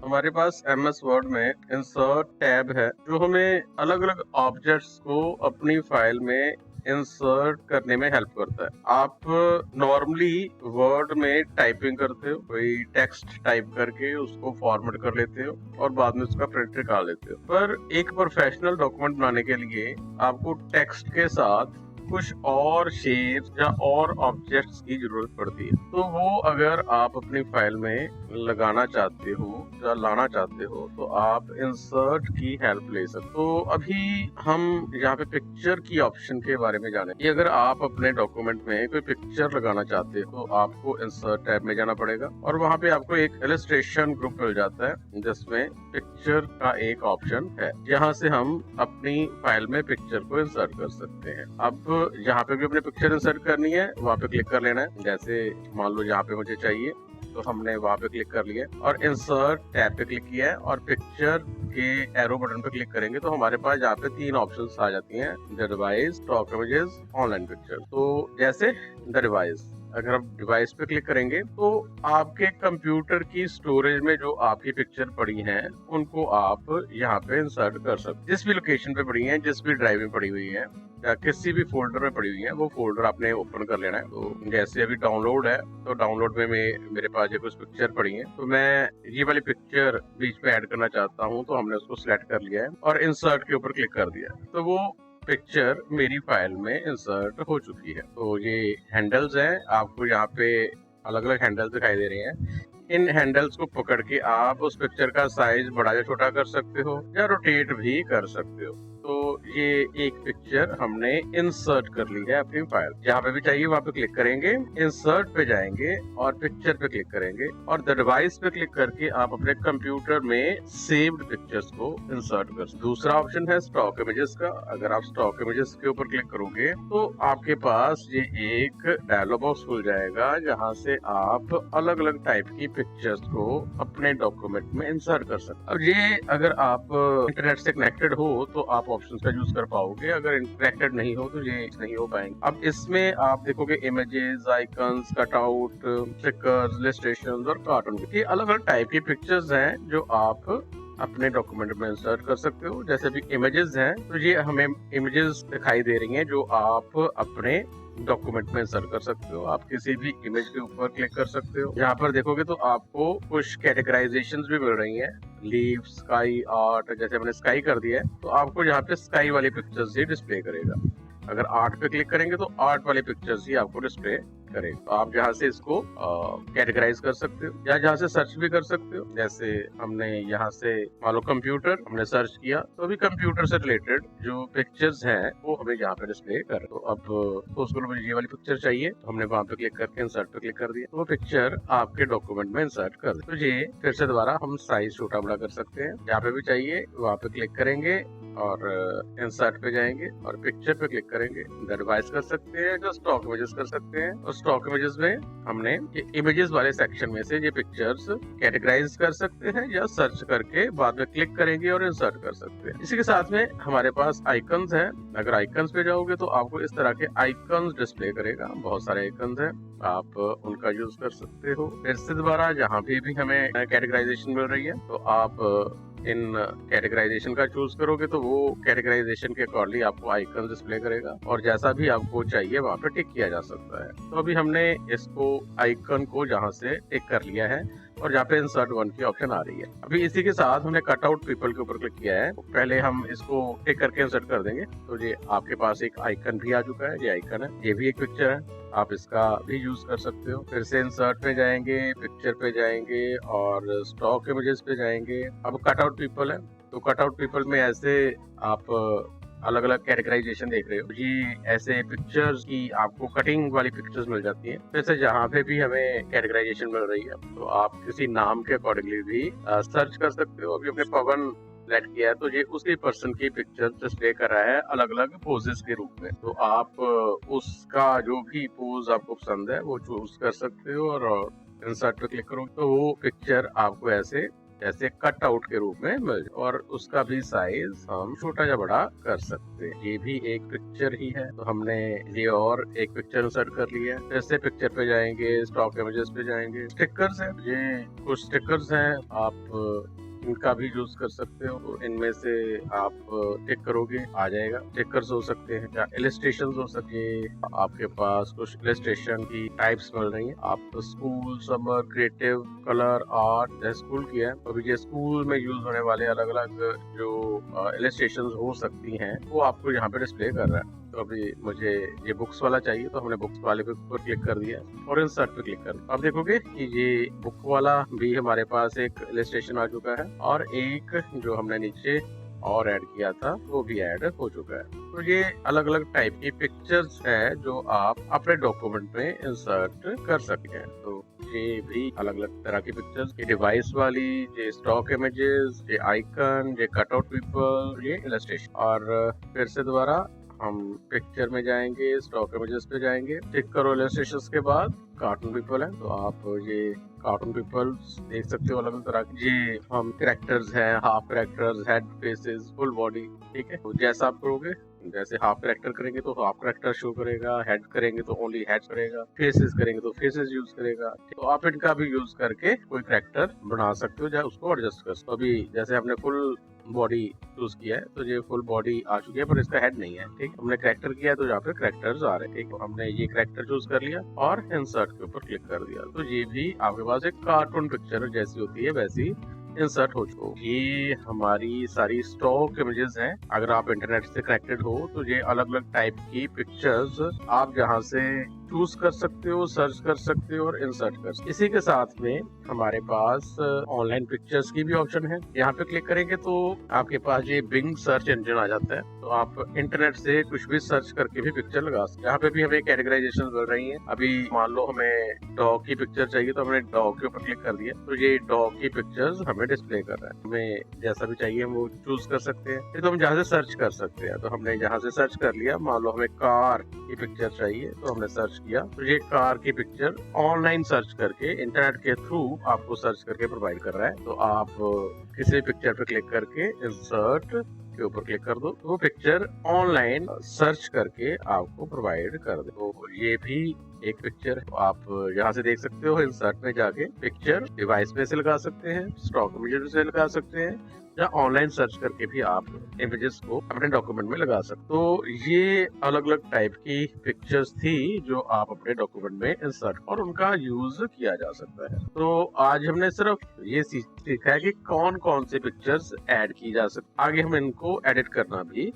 हमारे पास MS word में insert tab है जो हमें अलग अलग ऑब्जेक्ट्स को अपनी फाइल में इंसर्ट करने में हेल्प करता है। आप नॉर्मली वर्ड में टाइपिंग करते हो, कोई टेक्स्ट टाइप करके उसको फॉर्मेट कर लेते हो और बाद में उसका प्रिंट निकाल लेते हो। पर एक प्रोफेशनल डॉक्यूमेंट बनाने के लिए आपको टेक्स्ट के साथ कुछ और शेप या और ऑब्जेक्ट्स की जरूरत पड़ती है। तो वो अगर आप अपनी फाइल में लगाना चाहते हो या लाना चाहते हो तो आप इंसर्ट की हेल्प ले सकते हो। तो अभी हम यहाँ पे पिक्चर की ऑप्शन के बारे में जाने कि अगर आप अपने डॉक्यूमेंट में कोई पिक्चर लगाना चाहते हो तो आपको इंसर्ट टैब में जाना पड़ेगा और वहाँ पे आपको एक इलस्ट्रेशन ग्रुप मिल जाता है जिसमें पिक्चर का एक ऑप्शन है, जहाँ से हम अपनी फाइल में पिक्चर को इंसर्ट कर सकते हैं। अब जहाँ पे भी अपने पिक्चर इंसर्ट करनी है वहाँ पे क्लिक कर लेना है। जैसे मान लो यहाँ पे मुझे चाहिए तो हमने वहाँ पे क्लिक कर लिया और इंसर्ट टैब पे क्लिक किया है और पिक्चर के एरो बटन पे क्लिक करेंगे तो हमारे पास यहाँ पे 3 ऑप्शंस आ जाती हैं, the device, stock images, online picture. तो जैसे द डिवाइस, अगर आप डिवाइस पे क्लिक करेंगे तो आपके कंप्यूटर की स्टोरेज में जो आपकी पिक्चर पड़ी हैं उनको आप यहाँ पे इंसर्ट कर सकते। जिस भी लोकेशन पे पड़ी हैं, जिस भी ड्राइव में पड़ी हुई है या किसी भी फोल्डर में पड़ी हुई है, वो फोल्डर आपने ओपन कर लेना है। तो जैसे अभी डाउनलोड है तो डाउनलोड में मेरे पास ये कुछ पिक्चर पड़ी है तो मैं ये वाली पिक्चर बीच में ऐड करना चाहता हूँ, तो हमने उसको सिलेक्ट कर लिया है और इंसर्ट के ऊपर क्लिक कर दिया तो वो पिक्चर मेरी फाइल में इंसर्ट हो चुकी है। तो ये हैंडल्स हैं, आपको यहाँ पे अलग अलग हैंडल्स दिखाई दे रहे हैं। इन हैंडल्स को पकड़ के आप उस पिक्चर का साइज बड़ा या छोटा कर सकते हो या रोटेट भी कर सकते हो। तो ये एक पिक्चर हमने इंसर्ट कर ली है अपनी फाइल। जहाँ पे भी चाहिए वहाँ पे क्लिक करेंगे, इंसर्ट पे जाएंगे और पिक्चर पे क्लिक करेंगे और द डिवाइस पे क्लिक करके आप अपने कंप्यूटर में सेव्ड पिक्चर्स को इंसर्ट कर सकते। दूसरा ऑप्शन है स्टॉक इमेजेस का। अगर आप स्टॉक इमेजेस के ऊपर क्लिक करोगे तो आपके पास ये एक डायलॉग बॉक्स खुल जाएगा जहाँ से आप अलग अलग टाइप की पिक्चर्स को अपने डॉक्यूमेंट में इंसर्ट कर सकते। अब ये अगर आप इंटरनेट से कनेक्टेड हो तो आप ऑप्शंस का यूज कर पाओगे, अगर कनेक्टेड नहीं हो तो ये नहीं हो पाएंगे। अब इसमें आप देखोगे images, icons, cutout, stickers, illustrations और कार्टून, ये अलग अलग टाइप की पिक्चर्स हैं जो आप अपने डॉक्यूमेंट में इंसर्ट कर सकते हो। जैसे भी इमेजेस हैं तो ये हमें इमेजेस दिखाई दे रही हैं जो आप अपने डॉक्यूमेंट में इंसर्ट कर सकते हो। आप किसी भी इमेज के ऊपर क्लिक कर सकते हो। यहाँ पर देखोगे तो आपको कुछ कैटेगराइजेशंस भी मिल रही हैं, लीफ, स्काई, आर्ट। जैसे मैंने स्काई कर दिया है तो आपको यहाँ पे स्काई वाली पिक्चर्स ही डिस्प्ले करेगा। अगर आर्ट पे क्लिक करेंगे तो आर्ट वाली पिक्चर्स ही आपको डिस्प्ले करेगा। तो आप जहाँ से इसको कैटेगराइज कर सकते हो या जहाँ से सर्च भी कर सकते हो। जैसे हमने यहाँ से मान लो कंप्यूटर हमने सर्च किया तो अभी कंप्यूटर से रिलेटेड जो पिक्चर्स हैं वो हमें यहाँ पे डिस्प्ले कर। तो अब तो उसको मुझे ये वाली पिक्चर चाहिए तो हमने वहाँ पे क्लिक करके इंसर्ट पे क्लिक कर दिया तो वो पिक्चर आपके डॉक्यूमेंट में इंसर्ट कर दी। तो ये फिर से दोबारा हम साइज छोटा बड़ा कर सकते हैं। जहाँ पे भी चाहिए वहाँ पे क्लिक करेंगे और इंसर्ट पे जाएंगे और पिक्चर पे क्लिक करेंगे, डिवाइस कर सकते हैं, जो स्टॉक इमेजेस कर सकते हैं। और स्टॉक इमेजेस में हमने ये इमेजेस वाले सेक्शन में से ये पिक्चर्स कैटेगराइज कर सकते हैं या सर्च करके बाद में क्लिक करेंगे और इंसर्ट कर सकते हैं। इसी के साथ में हमारे पास आइकन्स हैं। अगर आइकन्स पे जाओगे तो आपको इस तरह के आइकन्स डिस्प्ले करेगा। बहुत सारे आइकन्स हैं, आप उनका यूज कर सकते हो। फिर से दोबारा जहाँ भी हमें कैटेगराइजेशन मिल रही है तो आप इन कैटेगराइजेशन का चूज करोगे तो वो कैटेगराइजेशन के अकॉर्डिंग आपको आइकन डिस्प्ले करेगा और जैसा भी आपको चाहिए वहाँ पे टिक किया जा सकता है। तो अभी हमने इसको आइकन को जहाँ से टिक कर लिया है और जहाँ पे इंसर्ट वन की ऑप्शन आ रही है। अभी इसी के साथ हमने कट आउट पीपल के ऊपर क्लिक किया है। पहले हम इसको टिक करके इंसर्ट कर देंगे तो ये आपके पास एक आइकन भी आ चुका है। ये आइकन है, ये भी एक पिक्चर है, आप इसका भी यूज कर सकते हो। फिर से इंसर्ट पे जाएंगे, पिक्चर पे जाएंगे और स्टॉक इमेजेस पे जाएंगे। अब कट आउट पीपल है तो कट आउट पीपल में ऐसे आप अलग अलग कैटेगराइजेशन देख रहे हो। ये ऐसे पिक्चर्स की आपको कटिंग वाली पिक्चर्स मिल जाती हैं। वैसे जहाँ पे भी हमें कैटेगराइजेशन मिल रही है तो आप किसी नाम के अकॉर्डिंगली भी सर्च कर सकते हो। अभी हमने पवन सेलेक्ट किया है तो ये उसी पर्सन की पिक्चर डिस्प्ले कर रहा है अलग अलग पोजेस के रूप में। तो आप उसका जो भी पोज आपको पसंद है वो चूज कर सकते हो और इंसर्ट पे क्लिक करो तो वो पिक्चर आपको ऐसे जैसे कट आउट के रूप में मिल जाए, और उसका भी साइज हम छोटा या बड़ा कर सकते हैं। ये भी एक पिक्चर ही है, तो हमने ये और एक पिक्चर इंसर्ट कर लिया है। जैसे पिक्चर पे जाएंगे, स्टॉक इमेजेस पे जाएंगे, स्टिकर्स है, ये कुछ स्टिकर्स हैं, आप इनका भी यूज कर सकते हो। तो इनमें से आप टिक करोगे आ जाएगा। स्टिकर्स हो सकते हैं या इलस्ट्रेशन हो सकते हैं। आपके पास कुछ इलस्ट्रेशन की टाइप्स मिल रही हैं। आप school, summer, creative, colour, art, school की है, तो ये स्कूल में यूज होने वाले अलग अलग जो इलस्ट्रेशन हो सकती हैं वो आपको यहाँ पे डिस्प्ले कर रहा है। तो अभी मुझे ये बुक्स वाला चाहिए, तो हमने बुक्स वाले पे ऊपर क्लिक कर दिया और इंसर्ट पे क्लिक कर दिया। अब देखोगे कि ये बुक वाला भी हमारे पास एक इलस्ट्रेशन आ चुका है, और एक जो हमने नीचे और ऐड किया था वो भी ऐड हो चुका है। तो ये अलग अलग टाइप की पिक्चर्स है जो आप अपने डॉक्यूमेंट में इंसर्ट कर सकते हैं। तो ये भी अलग अलग तरह की पिक्चर्स, ये डिवाइस वाली, ये स्टॉक इमेजेस, ये आइकन, ये कटआउट पीपल, ये इलस्ट्रेशन। और फिर से दोबारा हम पिक्चर में जाएंगे, स्टॉक इमेजेस पे जाएंगे, टिक करो इलस्ट्रेशंस के बाद कार्टून पीपल है, तो आप ये कार्टून पीपल्स देख सकते हो अलग अलग तरह के। ये हम कैरेक्टर्स हैं, half characters, head, faces, full body, ठीक है। तो जैसा आप करोगे, जैसे हाफ कैरेक्टर करेंगे तो हाफ कैरेक्टर शो करेगा, हेड करेंगे तो ओनली हेड करेगा, फेसेस करेंगे तो फेसेस यूज करेगा। तो आप इनका भी यूज करके कोई कैरेक्टर बना सकते हो या उसको एडजस्ट कर सकते हो। अभी जैसे हमने फुल बॉडी चूज किया है, तो ये फुल बॉडी आ चुकी है पर इसका हेड नहीं है, ठीक। हमने कैरेक्टर किया है तो यहाँ पे कैरेक्टर्स आ रहे हैं, ठीक। तो हमने ये कैरेक्टर चूज कर लिया और इंसर्ट के ऊपर क्लिक कर दिया, तो ये भी आपके पास एक कार्टून पिक्चर जैसी होती है वैसी इंसर्ट हो चुका। ये हमारी सारी स्टॉक इमेजेस हैं। अगर आप इंटरनेट से कनेक्टेड हो तो ये अलग अलग टाइप की पिक्चर्स आप जहाँ से चूज कर सकते हो, सर्च कर सकते हो और इंसर्ट कर सकते हो। इसी के साथ में हमारे पास ऑनलाइन पिक्चर्स की भी ऑप्शन है। यहाँ पे क्लिक करेंगे तो आपके पास ये बिंग सर्च इंजन आ जाता है, तो आप इंटरनेट से कुछ भी सर्च करके भी पिक्चर लगा सकते हैं। यहाँ पे भी हमें कैटेगराइजेशन मिल रही है। अभी मान लो हमें डॉग की पिक्चर चाहिए, तो हमने डॉग के ऊपर क्लिक कर दिया, तो ये डॉग की पिक्चर्स हमें डिस्प्ले कर रहा है। हमें जैसा भी चाहिए हम वो चूज कर सकते हैं। ये तो हम जहाँ से सर्च कर सकते हैं, तो हमने जहाँ से सर्च कर लिया। मान लो हमें कार की पिक्चर चाहिए, तो हमने सर्च किया, तो ये कार की पिक्चर ऑनलाइन सर्च करके इंटरनेट के थ्रू आपको सर्च करके प्रोवाइड कर रहा है। तो आप किसी पिक्चर पे क्लिक करके इंसर्ट के ऊपर क्लिक कर दो, तो वो पिक्चर ऑनलाइन सर्च करके आपको प्रोवाइड कर दे। तो ये भी एक पिक्चर है। तो आप यहाँ से देख सकते हो, इंसर्ट में जाके पिक्चर डिवाइस में से लगा सकते हैं, स्टॉक इमेजेस से लगा सकते हैं, या ऑनलाइन सर्च करके भी आप इमेजेस को अपने डॉक्यूमेंट में लगा सकते। तो ये अलग अलग टाइप की पिक्चर्स थी जो आप अपने डॉक्यूमेंट में इंसर्ट और उनका यूज किया जा सकता है। तो आज हमने सिर्फ ये सीखा है कि कौन कौन से पिक्चर्स ऐड की जा सकती, आगे हम इनको एडिट करना भी